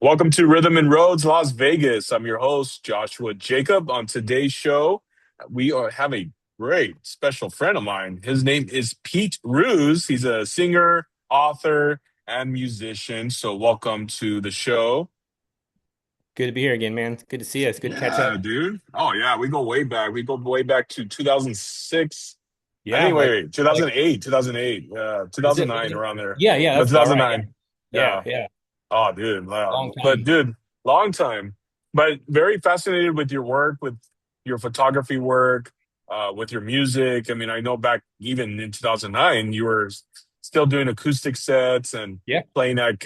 Welcome to Rhythm and Roads, Las Vegas. I'm your host, Joshua Jacob. On today's show, have a great special friend of mine. His name is Pete Ruiz. He's a singer, author, and musician. So, welcome to the show. Good to be here again, man. Good to see you. It's good to catch Yeah, up. dude. Oh, yeah. We go way back. We go way back to 2006. Yeah, Anyway, like 2008, 2008, is it? 2009, around there. Yeah, yeah, No, that's about right. 2009. Yeah, Yeah. yeah. Oh, dude, wow. Long But time. dude, long time. But very fascinated with your work, with your photography work, with your music. I mean, I know back even in 2009, you were still doing acoustic sets and Yeah. playing at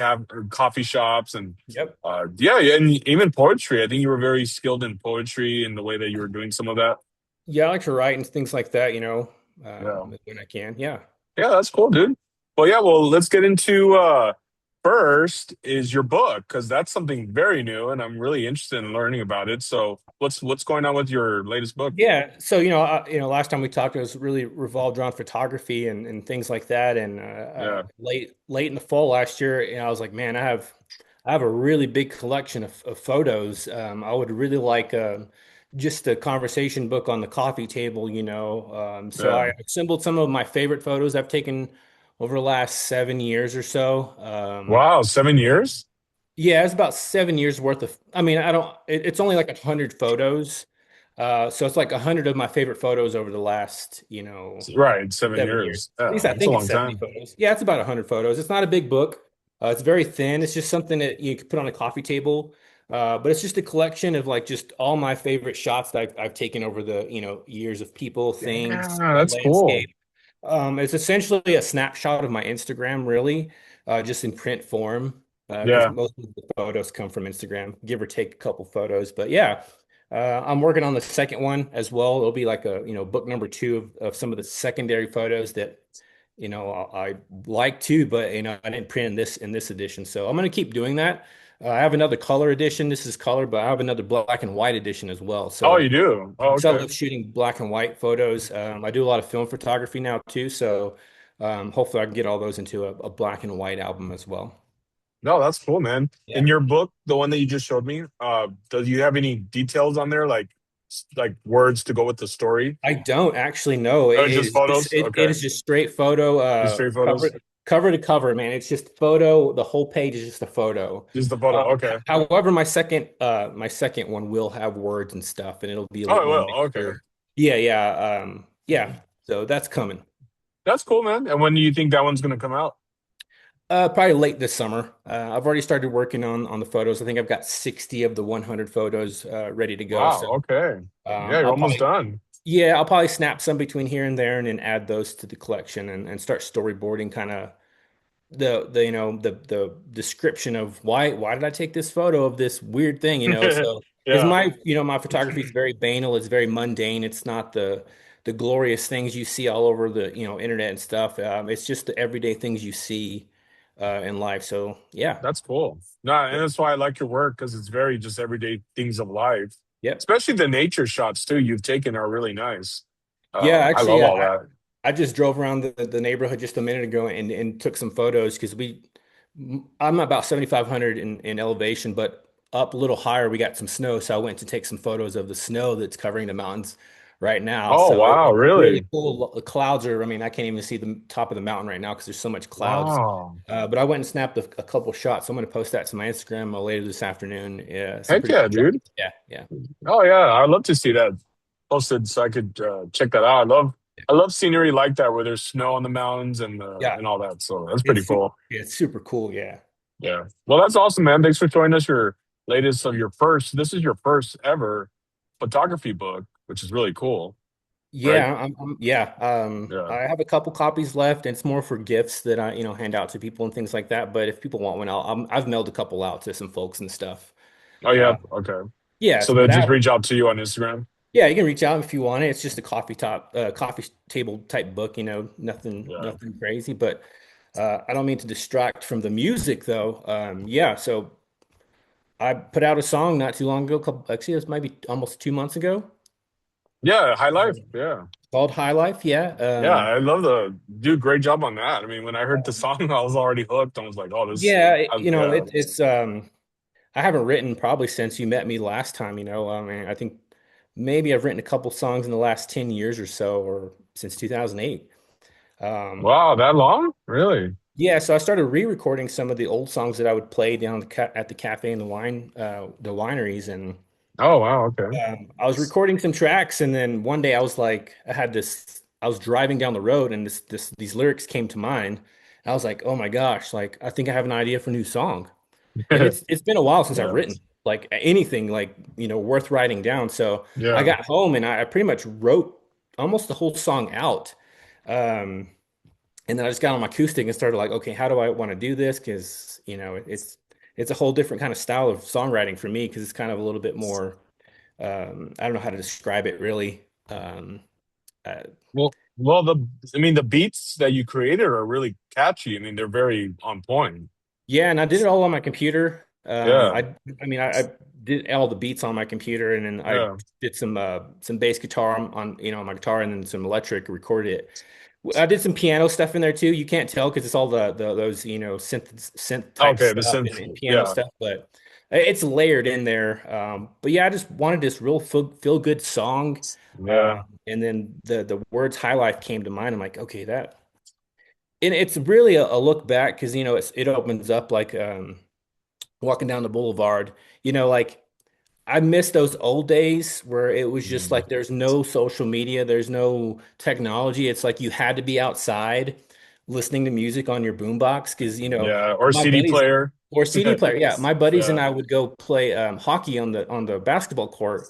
coffee shops and Yep. yeah, and even poetry. I think you were very skilled in poetry and the way that you were doing some of that. Yeah, I like to write and things like that, Yeah. when I can. Yeah. Yeah, that's cool, dude. Well, yeah, well, let's get into first is your book because that's something very new and I'm really interested in learning about it. So, what's going on with your latest book? Yeah. So, last time we talked, it was really revolved around photography and things like that. And Yeah. late in the fall last year, I was like, man, I have a really big collection of photos. I would really like just a conversation book on the coffee table, So Yeah. I assembled some of my favorite photos I've taken over the last 7 years or so. Wow, 7 years? Yeah, it's about 7 years worth of. I mean, I don't. It's only like 100 photos, so it's like 100 of my favorite photos over the last, Right, seven 7 years. years. At Yeah, least I that's a think it's long 70 time. photos. Yeah, it's about 100 photos. It's not a big book. It's very thin. It's just something that you could put on a coffee table. But it's just a collection of like just all my favorite shots that I've taken over the, years of people, things, Yeah, that's cool. landscape. It's essentially a snapshot of my Instagram, really, just in print form, because Yeah. most of the photos come from Instagram, give or take a couple photos. But yeah, I'm working on the second one as well. It'll be like a, book number two of some of the secondary photos that, I like too, but I didn't print in this edition. So I'm gonna keep doing that. I have another color edition. This is color, but I have another black and white edition as well. Oh, So you do? Oh, so I okay. love shooting black and white photos. I do a lot of film photography now too. So hopefully I can get all those into a black and white album as well. No, that's cool, man. Yeah. In your book, the one that you just showed me, does you have any details on there, like words to go with the story? I don't actually know. Oh, just photos? It Okay. is just straight photo, Just straight photos? cover to cover, man. It's just photo. The whole page is just a photo. Just the photo. Okay. However, my second one will have words and stuff, and it'll be a Oh, little it more will. Okay. mixer. Yeah, yeah, yeah. So that's coming. That's cool, man. And when do you think that one's gonna come out? Probably late this summer. I've already started working on the photos. I think I've got 60 of the 100 photos ready to go. So Wow. Okay. Yeah, you're I'll almost probably done. yeah, I'll probably snap some between here and there and then add those to the collection and start storyboarding kind of the description of why did I take this photo of this weird thing, so because Yeah, my photography is very banal, it's very mundane, it's not the glorious things you see all over the internet and stuff. It's just the everyday things you see in life. So yeah. that's cool. No, and Yep. that's why I like your work because it's very just everyday things of life. Yep. Especially the nature shots too you've taken are really nice. Yeah, I actually, love yeah, all that. I just drove around the neighborhood just a minute ago and took some photos because I'm about 7,500 in elevation, but up a little higher, we got some snow. So I went to take some photos of the snow that's covering the mountains right now. Oh So wow, it's really really? cool. The clouds are, I mean, I can't even see the top of the mountain right now because there's so much clouds. Wow. But I went and snapped a couple shots. So I'm going to post that to my Instagram later this afternoon. Yeah, some Heck pretty yeah, cool shots. dude. Yeah, yeah, Oh yeah, I'd love to see that posted so I could check that out. I love scenery like that where there's snow on the mountains yeah. and all that. So that's pretty cool. It's super cool. Yeah. Yeah. Well, that's awesome, man. Thanks for showing us your latest of your first. This is your first ever photography book, which is really cool, right? Yeah, yeah. Yeah. I have a couple copies left, and it's more for gifts that I, hand out to people and things like that. But if people want one, I've mailed a couple out to some folks and stuff. Oh yeah. Uh, Okay. So yes, they'll but just reach out to you on Instagram. yeah, you can reach out if you want it. It's just a coffee table type book. Yeah. Nothing crazy. But I don't mean to distract from the music though. Yeah, so I put out a song not too long ago. Actually, it was maybe almost 2 months ago. Yeah. High life. Yeah. Called High Life. Yeah. Yeah. I love the dude. Great job on that. I mean, when I heard the song, I was already hooked. I was like, oh, this. Yeah, Yeah. it's I haven't written probably since you met me last time, I mean, I think maybe I've written a couple songs in the last 10 years or so, or since 2008. Um, Wow, that long? Really? yeah, so I started re-recording some of the old songs that I would play down at the cafe and the wineries, and Oh, wow. Okay. I was recording some tracks, and then one day I was like, I was driving down the road, and these lyrics came to mind. And I was like, oh my gosh, like I think I have an idea for a new song. And it's been a while since I've Yeah. written like anything like, worth writing down. So I Yeah. got home and I pretty much wrote almost the whole song out. Um, and then I just got on my acoustic and started like, okay, how do I want to do this? Because, it's a whole different kind of style of songwriting for me because it's kind of a little bit more, I don't know how to describe it really. Uh, Well, I mean, the beats that you created are really catchy. I mean, they're very on point. Yeah, and I did it all on my computer. Yeah. I did all the beats on my computer, and then I Yeah. did some bass guitar on my guitar, and then some electric. Recorded it. I did some piano stuff in there too. You can't tell because it's all those synth type Okay. The stuff synth. and piano Yeah. stuff, but it's layered in there. But yeah, I just wanted this real feel good song, Yeah. and then the words "High Life" came to mind. I'm like, okay, that. And it's really a look back because it opens up like walking down the boulevard, like I miss those old days where it was just Mm. like there's no social media, there's no technology. It's like you had to be outside listening to music on your boombox because Yeah. Or my CD buddies player. or CD player. Yeah, my buddies and Yeah. I would go play hockey on the basketball court,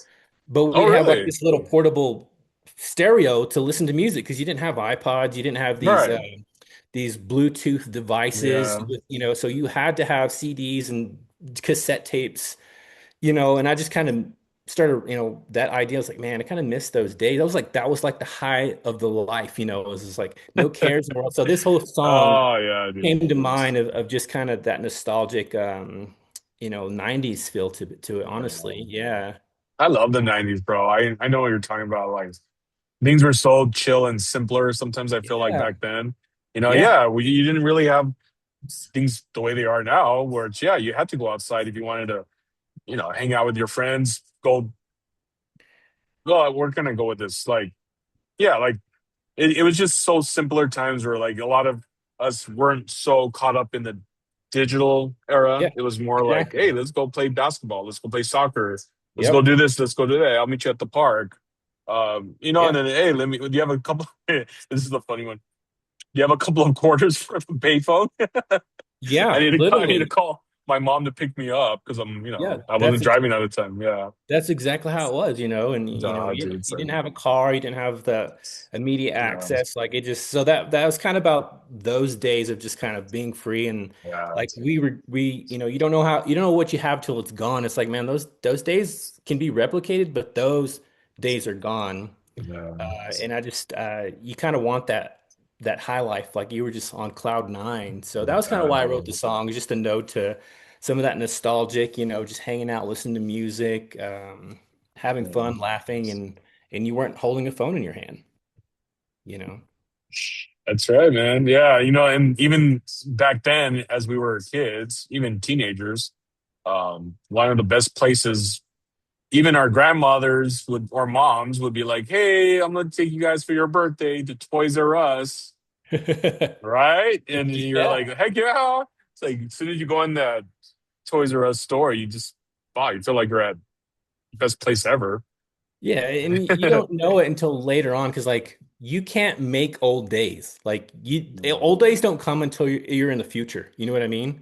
but Oh, we'd have like really? this little portable stereo to listen to music because you didn't have iPods, you didn't have Right. these Bluetooth devices Yeah. so you had to have CDs and cassette tapes, and I just kind of started, that idea. I was like, man, I kind of miss those days. That was like the high of the life, it was just like no cares in the world. So this whole song Oh, yeah, dude. came to mind of just kind of that nostalgic, 90s feel to it, honestly. Yeah. Yeah. I love the 90s, bro. I know what you're talking about. Like, things were so chill and simpler. Sometimes I feel like Yeah. back then, Yeah. yeah, you didn't really have things the way they are now, where it's, yeah, you had to go outside if you wanted to, hang out with your friends, go, well, we're gonna go with this. Like, yeah, like it was just so simpler times where like a lot of us weren't so caught up in the digital era. Yeah. It was more like, hey, Exactly. let's go play basketball, let's go play soccer, let's go Yep. do this, let's go do that. I'll meet you at the park. And Yeah. then hey, do you have a couple this is the funny one. Do you have a couple of quarters for the payphone? Yeah. I need to Literally. call my mom to pick me up because Yeah. I wasn't driving at the time. Yeah. That's exactly how it was, and Dude, you it's like, didn't have a car, you didn't have the immediate yeah, access. Like it just so that was kind of about those days of just kind of being free and yeah, like we you don't know what you have till it's gone. It's like, man, those days can be replicated, but those days are gone. yeah, And I just you kind of want that high life, like you were just on cloud nine. So that was kind of why I wrote the yeah. song, just a note to some of that nostalgic, just hanging out, listening to music, having Yeah. fun, laughing, and you weren't holding a phone in your hand, you know. That's right, man. Yeah, and even back then, as we were kids, even teenagers, one of the best places, even our grandmothers would or moms would be like, "Hey, I'm gonna take you guys for your birthday to Toys R Us," right? And you're Yeah. like, "Heck yeah!" It's like as soon as you go in that Toys R Us store, you just, wow, you feel like you're at the best place ever. Yeah, and you don't know it until later on because like you can't make old days. Like old days don't come until you're in the future. You know what I mean?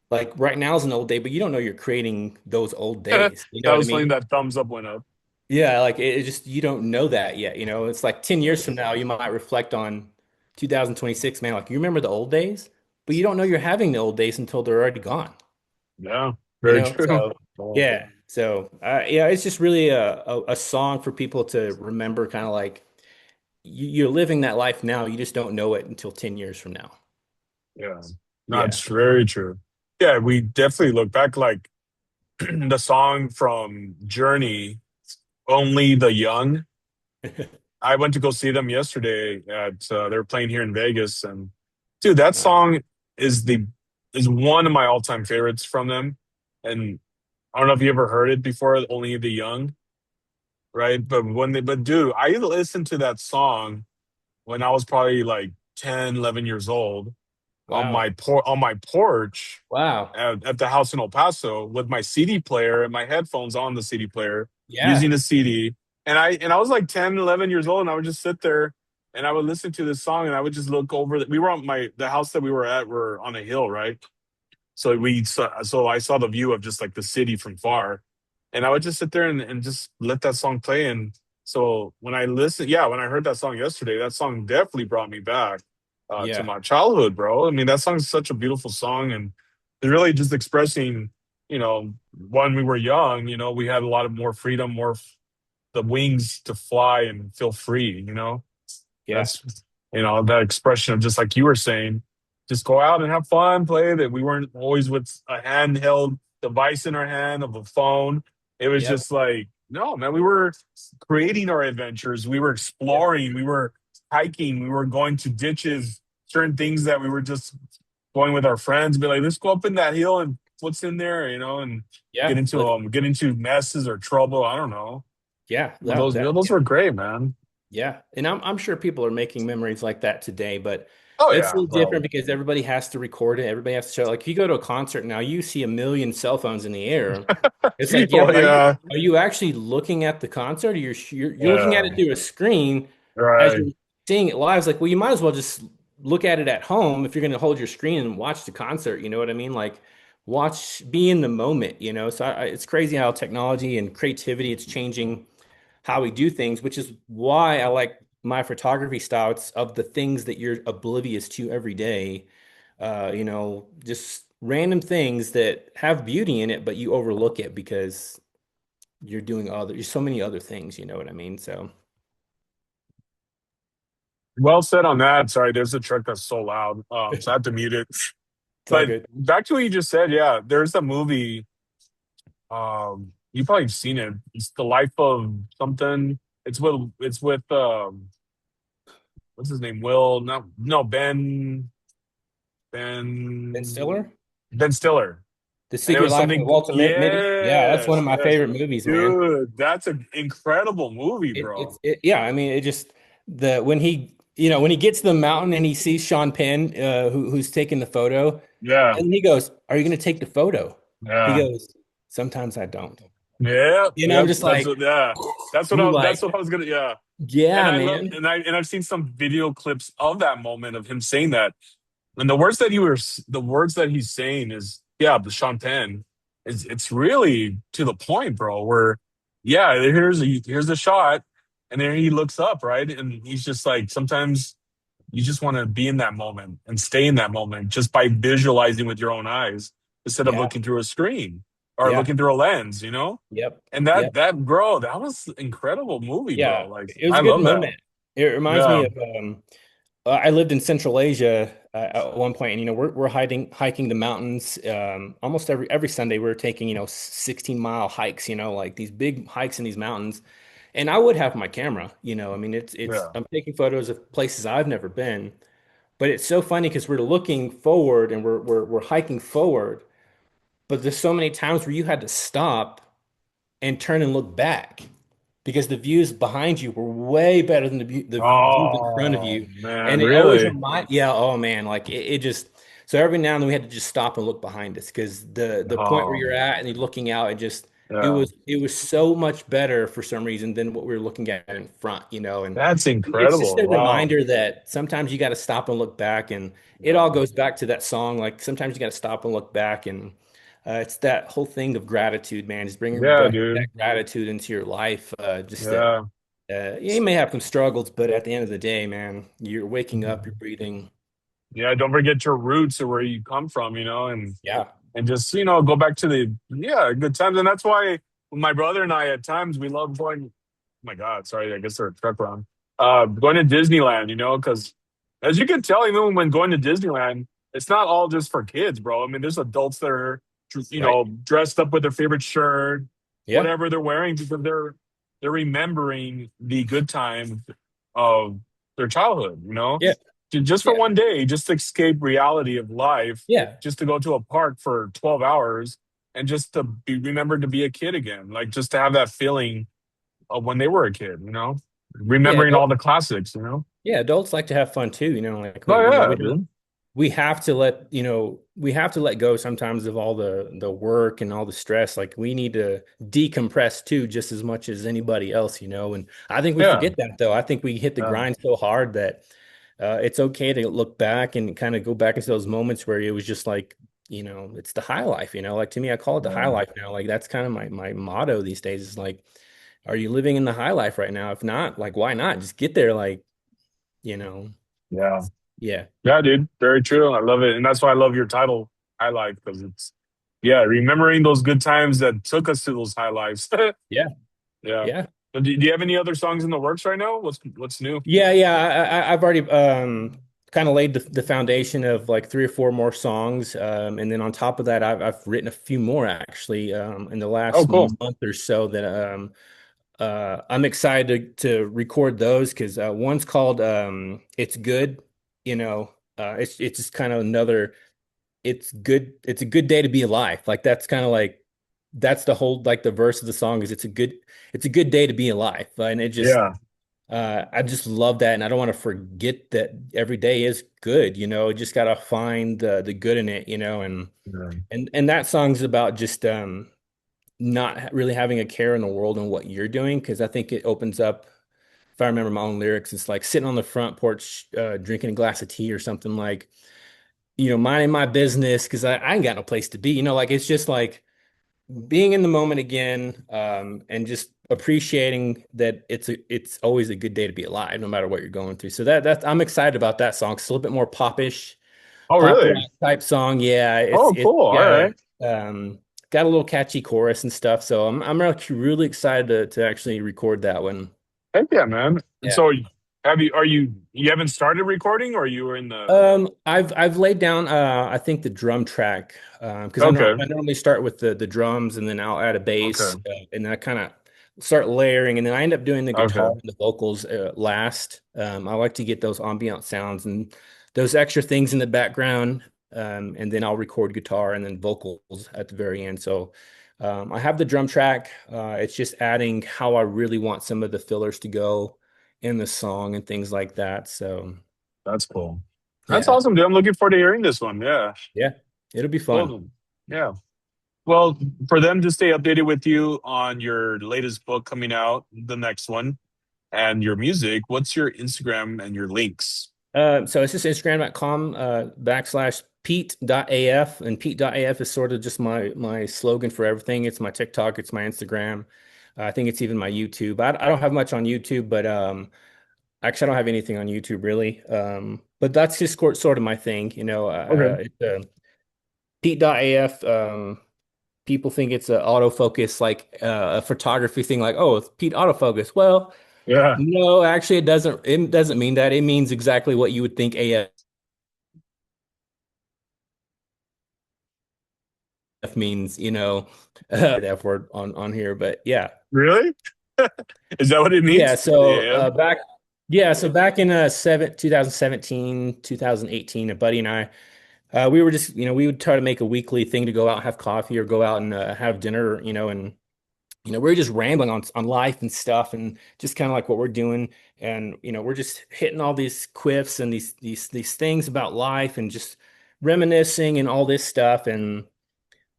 Like right now is an old day, but you don't know you're creating those old That days. You know what I was funny. mean? That thumbs up went up. Yeah, like it just you don't know that yet. It's like 10 years from now, you might reflect on 2026, man. Like you remember the old days, but you don't know you're having the old days until they're already gone. Yeah, very true. So yeah. So yeah, it's just really a song for people to remember, kind of like you're living that life now. You just don't know it until 10 years from now. Yeah, no, Yeah. it's very true. Yeah, we definitely look back like the song from Journey, "Only the Young." I went to go see them yesterday at they were playing here in Vegas, and dude, that Nice. song is the is one of my all time favorites from them. And I don't know if you ever heard it before, Only the Young, right? But dude, I listened to that song when I was probably like 10, 11 years old Wow. on my porch Wow. at the house in El Paso with my CD player and my headphones on the CD player using Yeah. the CD. And I was like 10, 11 years old, and I would just sit there and I would listen to this song, and I would just look over we were on the house that we were at were on a hill, right? So I saw the view of just like the city from far, and I would just sit there and just let that song play. And so when I heard that song yesterday, that song definitely brought me back to Yeah. my childhood, bro. I mean, that song's such a beautiful song, and it's really just expressing, when we were young, we had a lot of more freedom, the wings to fly and feel free. Yeah. That's that expression of just like you were saying, just go out and have fun, play. That we weren't always with a handheld device in our hand of a phone. It was Yep. just like, no, man, we were creating our adventures. We were Yep. exploring. We were hiking. We were going to ditches, certain things that we were just going with our friends, be like, let's go up in that hill and what's in there, and Yeah. get into messes or trouble. I don't know. Yeah. Well, That, those were great, man. yeah. And I'm sure people are making memories like that today, but Oh it's a yeah, little different bro. because everybody has to record it. Everybody has to show. Like, if you go to a concert now, you see a million cell phones in the air. It's like, yeah, Well, but yeah, are you actually looking at the concert? Or you're looking at yeah, it through a screen as right. you're seeing it live. It's like, well, you might as well just look at it at home if you're going to hold your screen and watch the concert. You know what I mean? Like, be in the moment. So it's crazy how technology and creativity it's changing how we do things, which is why I like my photography style. It's of the things that you're oblivious to every day. Just random things that have beauty in it, but you overlook it because there's so many other things, you know what I mean? So Well said on that. Sorry, there's a truck that's so loud, so I have to mute it. it's all But good. back to what you just said, yeah, there's a movie. You probably seen it. It's the life of something. It's with what's his name? Will no Ben Ben Stiller, Ben Stiller. The And it Secret was Life of something. Walter Mitty. Yeah, that's one Yes, of my yes, favorite movies, man. dude, that's an incredible movie, bro. Yeah, I mean, it just the when he gets to the mountain and he sees Sean Penn, who's taking the photo, Yeah, and he goes, "Are you going to take the photo?" He yeah. goes, "Sometimes I don't." Yep, I'm yep. just like, you're That's like, what I was gonna. Yeah, and yeah, I love, man. and I've seen some video clips of that moment of him saying that, and the words that he's saying is, yeah, the Sean Penn is, it's really to the point, bro. Where, yeah, here's a shot, and then he looks up, right, and he's just like, sometimes you just want to be in that moment and stay in that moment just by visualizing with your own eyes instead of Yeah, looking through a screen or yeah, looking through a lens. yep, And yep. bro, that was incredible movie, bro. Yeah, Like it was I a good love that. moment. It reminds me Yeah, of I lived in Central Asia at one point, and we're hiking the mountains almost every Sunday. We were taking 16-mile hikes, like these big hikes in these mountains. And I would have my camera, I mean it's yeah. I'm taking photos of places I've never been, but it's so funny because we're looking forward and we're hiking forward, but there's so many times where you had to stop and turn and look back because the views behind you were way better than the views in front of Oh you. man, And it always really? yeah, oh man, like it just, so every now and then we had to just stop and look behind us because the point where Oh you're at and you're looking out, it yeah. was so much better for some reason than what we were looking at in front, and That's it's just incredible. a Wow. reminder that sometimes you got to stop and look back, and it all Yeah. goes back to that song. Like sometimes you got to stop and look back, and it's that whole thing of gratitude, man. Just bringing Yeah, back that dude. gratitude into your life. Just that Yeah. you may have some struggles, but at the end of the day, man, you're waking up, you're breathing. Yeah, don't forget your roots or where you come from, Yeah, and just, go back to the, yeah, good times. And that's why my brother and I at times we love going, oh my God, sorry, I guess they're a truck run. Going to Disneyland, because as you can tell, even when going to Disneyland, it's not all just for kids, bro. I mean, there's adults that are, right. dressed up with their favorite shirt, Yeah, whatever they're wearing, because they're remembering the good time of their childhood. yeah, Just for yeah, one day, just to escape reality of life, yeah, just to go to a park for 12 hours. and just to be remembered to be a kid again, like just to have that feeling of when they were a kid, Yeah, remembering all the classics. yeah, adults like to have fun too, like Oh yeah, we don't dude. we have to let we have to let go sometimes of all the work and all the stress. Like we need to decompress too just as much as anybody else, and I think we Yeah, forget that though. I think we hit the yeah, grind so hard that it's okay to look back and kind of go back into those moments where it was just like, it's the high life, like to me I call it the high yeah, life now. Like that's kind of my motto these days is like, are you living in the high life right now? If not, like why not just get there, like, you know yeah, yeah. yeah, dude. Very true. I love it, and that's why I love your title, High Life, because it's yeah, remembering those good times that took us to those high lives. Yeah. Yeah. Yeah. But do you have any other songs in the works right now? What's new? Yeah, yeah. I've already kind of laid the foundation of like three or four more songs, and then on top of that, I've written a few more actually in the Oh, last cool. month or so that I'm excited to record those because one's called "It's Good," it's just kind of another. It's good. It's a good day to be alive. Like that's kind of like that's the whole like the verse of the song is it's a good day to be alive, and it just Yeah. I just love that, and I don't want to forget that every day is good. Just gotta find the good in it. And Yeah. and that song's about just not really having a care in the world and what you're doing, because I think it opens up. If I remember my own lyrics, it's like sitting on the front porch, drinking a glass of tea or something like, minding my business because I ain't got no place to be. Like it's just like being in the moment again, and just appreciating that it's always a good day to be alive, no matter what you're going through. So that's I'm excited about that song. It's a little bit more popish, Oh, pop rock really? type song. Yeah, Oh, cool. All right. got a little catchy chorus and stuff. So I'm really excited to actually record that one. Heck yeah, man. And Yeah. so, you haven't started recording, or you were in the? I've laid down I think the drum track, because Okay. I normally start with the drums and then I'll add a bass, Okay. and then I kind of start layering, and then I end up doing the guitar Okay. and the vocals last. I like to get those ambient sounds and those extra things in the background, and then I'll record guitar and then vocals at the very end. So I have the drum track. It's just adding how I really want some of the fillers to go in the song and things like that. So That's cool. That's yeah. awesome, dude. I'm looking forward to hearing this one. Yeah. Yeah, it'll be fun. Well, yeah. Well, for them to stay updated with you on your latest book coming out, the next one, and your music, what's your Instagram and your links? So it's just Instagram.com /Pete.af, and Pete.af is sort of just my slogan for everything. It's my TikTok, it's my Instagram. I think it's even my YouTube. I don't have much on YouTube, but actually I don't have anything on YouTube really. But that's just sort of my thing, Okay. it's Pete.af. People think it's an autofocus, like a photography thing, like, oh, it's Pete autofocus. Well, Yeah. no, actually, it doesn't mean that. It means exactly what you would think AF means, the F word on here. But yeah, Really? Is that what it yeah. means? So Yeah. back in 2017, 2018, a buddy and I, we were just, we would try to make a weekly thing to go out and have coffee or go out and have dinner, and we were just rambling on life and stuff, and just kind of like what we're doing. And, we're just hitting all these quiffs and these things about life and just reminiscing and all this stuff. And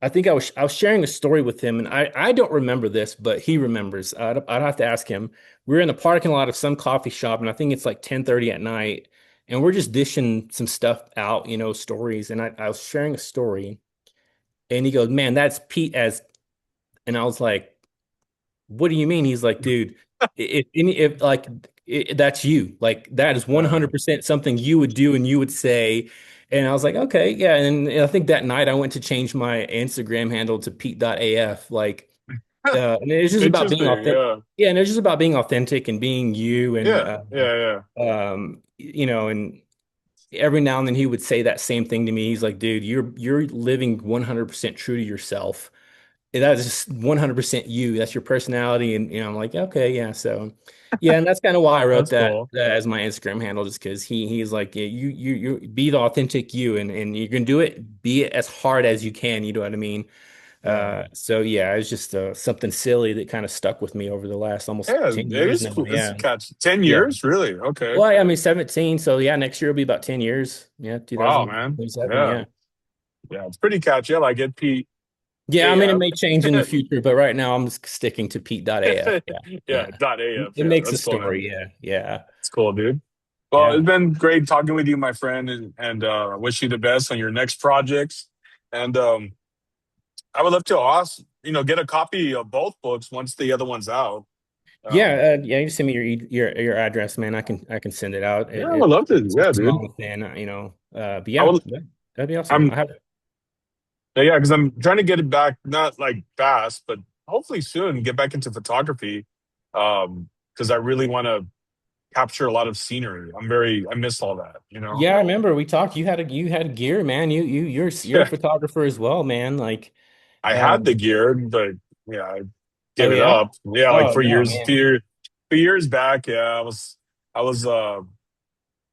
I think I was sharing a story with him, and I don't remember this, but he remembers. I'd have to ask him. We are in the parking lot of some coffee shop, and I think it's like 10:30 at night, and we're just dishing some stuff out, stories. And I was sharing a story, and he goes, "Man, that's Pete as," and I was like, what do you mean? He's like, dude, if like that's you, like that is Yeah. 100% something you would do and you would say. And I was like, okay, yeah. And I think that night I went to change my Instagram handle to Pete.af. Like, and it's just about being Interesting. authentic. Yeah. Yeah, and it's just about being authentic and being you. And Yeah. Yeah. Yeah. and every now and then he would say that same thing to me. He's like, dude, you're living 100% true to yourself. That is just 100% you. That's your personality. And, I'm like, okay, yeah. So, yeah. And that's kind of why I wrote That's that, cool. as my Instagram handle, just because he's like, yeah, you be the authentic you, and you can do it, be it as hard as you can. You know what I mean? Yeah. So yeah, it's just something silly that kind of stuck with me over the last almost Yeah, 10 it years is now. cool. It's Yeah. catch 10 Yeah. years, really? Okay. Well, I mean 17, so yeah, next year will be about 10 years. Yeah, Wow, man. 2027, Yeah. yeah. Yeah, it's pretty catchy. I like it. Yeah, I mean it AF. may change in the future, but right now I'm just sticking to Pete.af. Yeah. Yeah, Yeah. .af. It Yeah, makes a that's cool, man. story. Yeah. Yeah. It's cool, dude. Well, Yeah. it's been great talking with you, my friend, and wish you the best on your next projects. And I would love to also, get a copy of both books once the other one's out. Um, Yeah, you send me your address, man. I can send it out. yeah, I would love to. It's a Yeah, dude. small thing, but I yeah, would. that'd be awesome. I'm. Yeah, because I'm trying to get it back, not like fast, but hopefully soon get back into photography. Because I really want to capture a lot of scenery. I miss all that. Yeah, I remember we talked. You had gear, man. You're a Yeah, photographer as well, man. Like, I had the um, gear, but yeah, I oh gave it yeah, up. Yeah, like oh for no, years, man. few years back. Yeah, I was,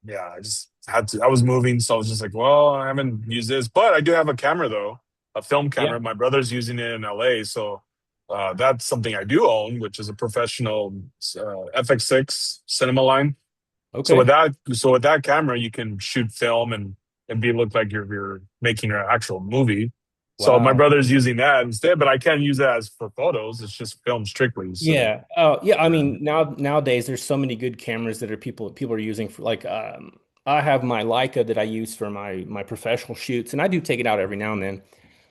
yeah, I just had to. I was moving, so I was just like, well, I haven't used this, but I do have a camera though, a film Yeah, camera. My brother's using it in LA, so that's something I do own, which is a professional FX6 cinema line. okay, So with that camera, you can shoot film and be look like you're making an actual movie. So my wow. brother's using that instead, but I can't use that as for photos. It's just film strictly. So Yeah. Oh, yeah. I yeah. mean, nowadays there's so many good cameras that people are using for like I have my Leica that I use for my professional shoots, and I do take it out every now and then.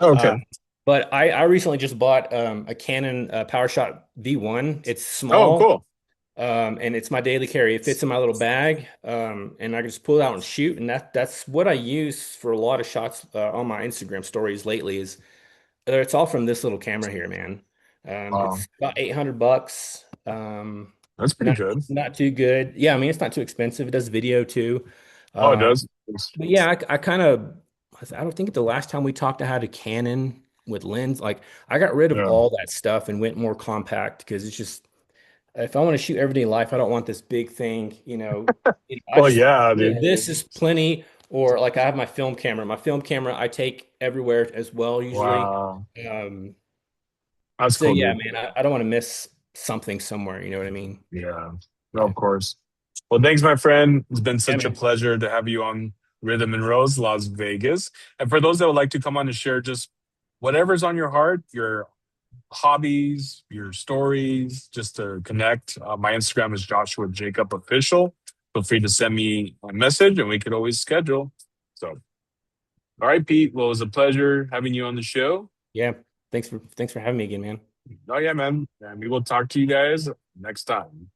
Uh, Okay. but I recently just bought a Canon PowerShot V1. It's Oh, small, cool. and it's my daily carry. It fits in my little bag, and I can just pull it out and shoot. And that's what I use for a lot of shots on my Instagram stories lately. Is it's all from this little camera here, man. Wow, It's about $800. that's pretty Not good. not too good. Yeah, I mean it's not too expensive. It does video too. Oh, it Um, does. but yeah, I kind of I don't think the last time we talked I had a Canon with lens. Like I got rid of Yeah. all that stuff and went more compact because it's just if I want to shoot everyday life, I don't want this big thing. I Well, just yeah, dude. this is plenty. Or like I have my film camera. My film camera I take everywhere as well usually. Wow, Um, that's so cool, yeah, dude. man, I don't want to miss something somewhere. You know what I mean? Yeah. No, Yeah. of course. Well, thanks, my friend. It's been Yeah, such a man. pleasure to have you on Rhythm and Rose, Las Vegas. And for those that would like to come on and share just whatever's on your heart, your hobbies, your stories, just to connect, my Instagram is Joshua Jacob Official. Feel free to send me a message and we could always schedule. So, all right, Pete. Well, it was a pleasure having you on the show. Yeah. Thanks for having me again, man. Oh, yeah, man. And we will talk to you guys next time.